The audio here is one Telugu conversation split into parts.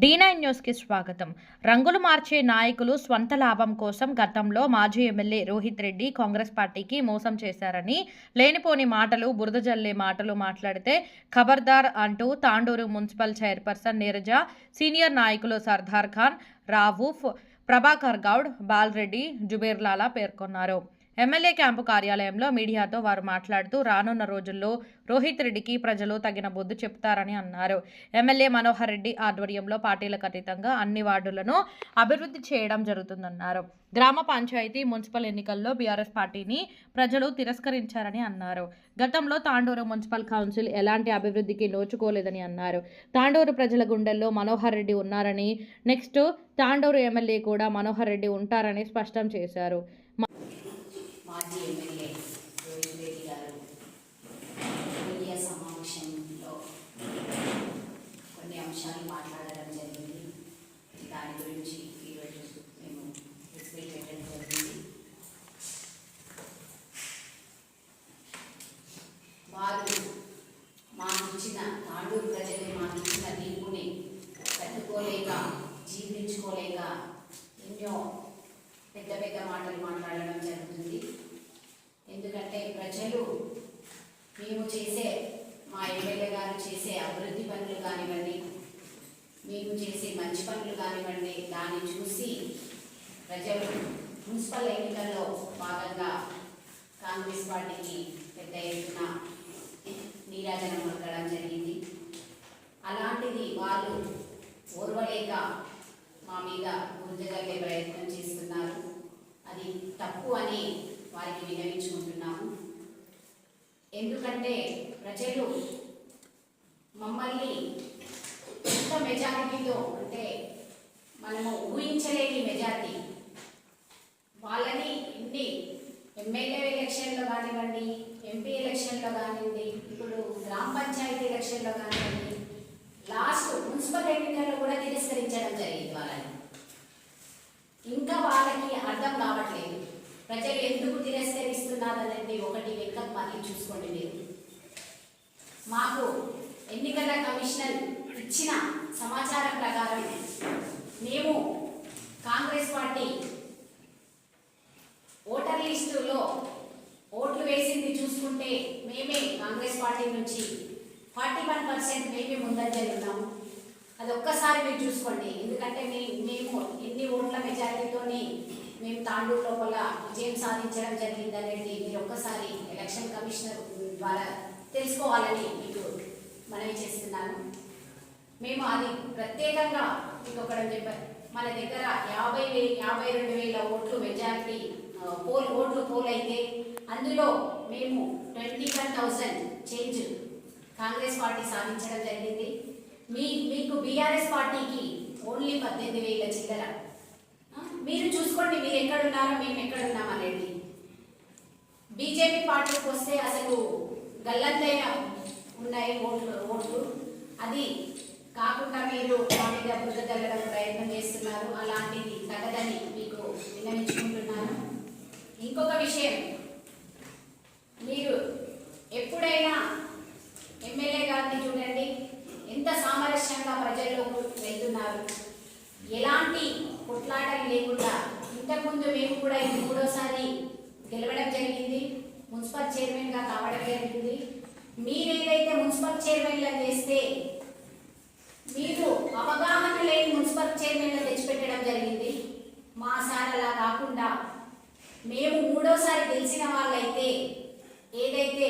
D9 న్యూస్కి స్వాగతం. రంగులు మార్చే నాయకులు స్వంత లాభం కోసం గతంలో మాజీ ఎమ్మెల్యే రోహిత్ రెడ్డి కాంగ్రెస్ పార్టీకి మోసం చేశారని, లేనిపోని మాటలు, బురద జల్లే మాటలు మాట్లాడితే ఖబర్దార్ అంటూ Tandur municipal chairperson Neeraja, senior నాయకులు సర్దార్ ఖాన్, రావూఫ్, ప్రభాకర్ గౌడ్, బాలరెడ్డి, జుబేర్లాలా పేర్కొన్నారు. ఎమ్మెల్యే క్యాంపు కార్యాలయంలో మీడియాతో వారు మాట్లాడుతూ రానున్న రోజుల్లో రోహిత్ రెడ్డికి ప్రజలు తగిన బుద్ధి చెప్తారని అన్నారు. ఎమ్మెల్యే మనోహర్ రెడ్డి ఆధ్వర్యంలో పార్టీలకు అతీతంగా అన్ని వార్డులను అభివృద్ధి చేయడం జరుగుతుందన్నారు. గ్రామ పంచాయతీ, మున్సిపల్ ఎన్నికల్లో బీఆర్ఎస్ పార్టీని ప్రజలు తిరస్కరించారని అన్నారు. గతంలో తాండూరు మున్సిపల్ కౌన్సిల్ ఎలాంటి అభివృద్ధికి నోచుకోలేదని అన్నారు. తాండూరు ప్రజల గుండెల్లో మనోహర్ రెడ్డి ఉన్నారని, నెక్స్ట్ తాండూరు ఎమ్మెల్యే కూడా మనోహర్ రెడ్డి ఉంటారని స్పష్టం చేశారు. మాజీ ఎమ్మెల్యే రోహిత్ రెడ్డి గారు మీడియా సమావేశంలో కొన్ని అంశాలు మాట్లాడడం జరిగింది. దాని గురించి ఈరోజు మేము ఎక్స్ప్లెయిన్ చేయడం జరిగింది. వారు మాకు ఇచ్చిన తాండూరు ప్రజలు మాకు ఇచ్చిన తీర్పుని తట్టుకోలేక, జీర్ణించుకోలేక ఎన్నో పెద్ద పెద్ద మాటలు మాట్లాడడం జరుగుతుంది. ఎందుకంటే ప్రజలు మేము చేసే, మా ఎమ్మెల్యే గారు చేసే అభివృద్ధి పనులు కానివ్వండి, మేము చేసే మంచి పనులు కానివ్వండి, దాన్ని చూసి ప్రజలు మున్సిపల్ ఎన్నికల్లో భాగంగా కాంగ్రెస్ పార్టీకి పెద్ద ఎత్తున నీరాజనం పలకడం జరిగింది. అలాంటిది వాళ్ళు ఓర్వలేక మా మీద గుర్తుగల్లే ప్రయత్నం చేస్తున్నారు. అది తప్పు అని వారికి విన్నవించుకుంటున్నాము. ఎందుకంటే ప్రజలు మమ్మల్ని ఎంత మెజారిటీతో, అంటే మనము ఊహించలేని మెజారిటీ, వాళ్ళని ఇన్ని ఎమ్మెల్యే ఎలక్షన్లో కానివ్వండి, ఎంపీ ఎలక్షన్లో కానివ్వండి, ఇప్పుడు గ్రామ పంచాయతీ ఎలక్షన్లో కానివ్వండి, లాస్ట్ మున్సిపల్ ఎన్నికల్లో కూడా తిరస్కరించడం జరిగింది వాళ్ళని. ఇంకా వాళ్ళకి అర్థం కావట్లేదు ప్రజలు ఎందుకు తిరస్కరిస్తున్నారనేది. ఒకటి వెనుక మళ్ళీ చూసుకోండి మీరు. మాకు ఎన్నికల కమిషన్ ఇచ్చిన సమాచారం ప్రకారం మేము కాంగ్రెస్ పార్టీ ఓటర్ లిస్టులో ఓట్లు వేసింది చూసుకుంటే మేమే కాంగ్రెస్ పార్టీ నుంచి 41% మేమే ముందంజలు ఉన్నాము. అది ఒక్కసారి మీరు చూసుకోండి. ఎందుకంటే మేము ఎన్ని ఓట్ల మెజారిటీతోని మేము తాండూరు లోపల విజయం సాధించడం జరిగింది అనేది మీరు ఒక్కసారి ఎలక్షన్ కమిషనర్ ద్వారా తెలుసుకోవాలని మీకు మనవి చేస్తున్నాను. మేము అది ప్రత్యేకంగా మీకు ఒకటి చెప్పారు. మన దగ్గర 52,000 ఓట్లు మెజారిటీ పోల్ అయితే అందులో మేము 21,000 చేంజ్ కాంగ్రెస్ పార్టీ సాధించడం జరిగింది. మీకు బీఆర్ఎస్ పార్టీకి ఓన్లీ 18,000 చిల్లర. మీరు చూసుకోండి, మీరు ఎక్కడున్నారో మేము ఎక్కడున్నాం అనేది. బీజేపీ పార్టీకి వస్తే అసలు గల్లంతైన ఉన్నాయి ఓట్లు. అది కాకుండా మీరు మా మీద బుద్ధ జల్లడం ప్రయత్నం చేస్తున్నారు. అలాంటిది తగదని మీకు విన్నవించుకుంటున్నాను. ఇంకొక విషయం, మీరు ఎప్పుడైనా ఎమ్మెల్యే గారిని చూడండి, ఎంత సామరస్యంగా ప్రజల్లోకి వెళ్తున్నారు, ఎలాంటి కొట్లాటలు లేకుండా. ఇంతకుముందు మేము కూడా ఇది 3వసారి గెలవడం జరిగింది, మున్సిపల్ చైర్మన్గా కావడం జరిగింది. మీరేదైతే మున్సిపల్ చైర్మన్గా చేస్తే మీరు అవగాహన లేని మున్సిపల్ చైర్మన్గా తెచ్చిపెట్టడం జరిగింది. మా సార్ అలా కాకుండా మేము 3వసారి గెలిచిన వాళ్ళైతే ఏదైతే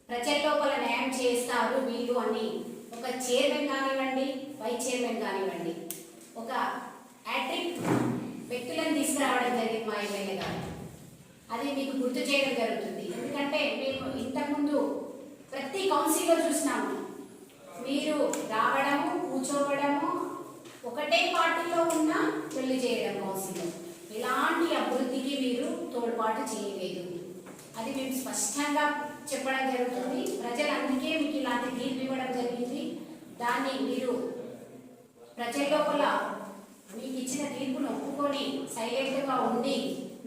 ప్రజల లోపల న్యాయం చేస్తారు వీళ్ళు అని ఒక చైర్మన్ కానివ్వండి, వైస్ చైర్మన్ కానివ్వండి, ఒక యాట్రిక్ వ్యక్తులను తీసుకురావడం జరిగింది మా ఎమ్మెల్యే గారు. అది మీకు గుర్తు చేయడం జరుగుతుంది. ఎందుకంటే మేము ఇంతకుముందు ప్రతి కౌన్సిల్లో చూసినాము, మీరు రావడము, కూర్చోవడము, ఒకటే పార్టీలో ఉన్న పెళ్లి చేయడం కౌన్సిల్లో. ఎలాంటి అభివృద్ధికి మీరు తోడ్పాటు చేయలేదు. అది మేము స్పష్టంగా చెప్పడం జరుగుతుంది. ప్రజలు అందుకే మీకు ఇలాంటి తీర్పు ఇవ్వడం జరిగింది. దాన్ని మీరు ప్రజల లోపల మీకు ఇచ్చిన తీర్పును ఒప్పుకొని సైలెంట్గా ఉండి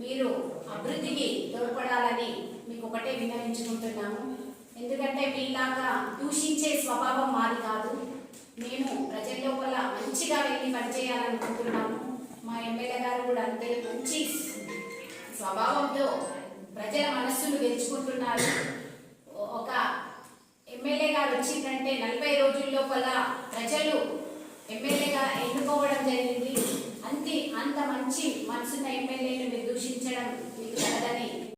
మీరు అభివృద్ధికి తోడ్పడాలని మీకు ఒకటే విన్నవించుకుంటున్నాము. ఎందుకంటే మీలాగా దూషించే స్వభావం మాది కాదు. మేము ప్రజల లోపల మంచిగా వెళ్ళి పనిచేయాలనుకుంటున్నాము. మా ఎమ్మెల్యే గారు కూడా అంతే మంచి స్వభావంతో ప్రజల మనస్సును గెలుచుకుంటున్నారు. ఒక ఎమ్మెల్యే గారు వచ్చిందంటే 40 రోజుల లోపల ప్రజలు ఎమ్మెల్యేగా ఎన్నుకోవడం జరిగింది. అంత మంచి మనసున్న ఎమ్మెల్యేలను మీరు దూషించడం మీకు తగదని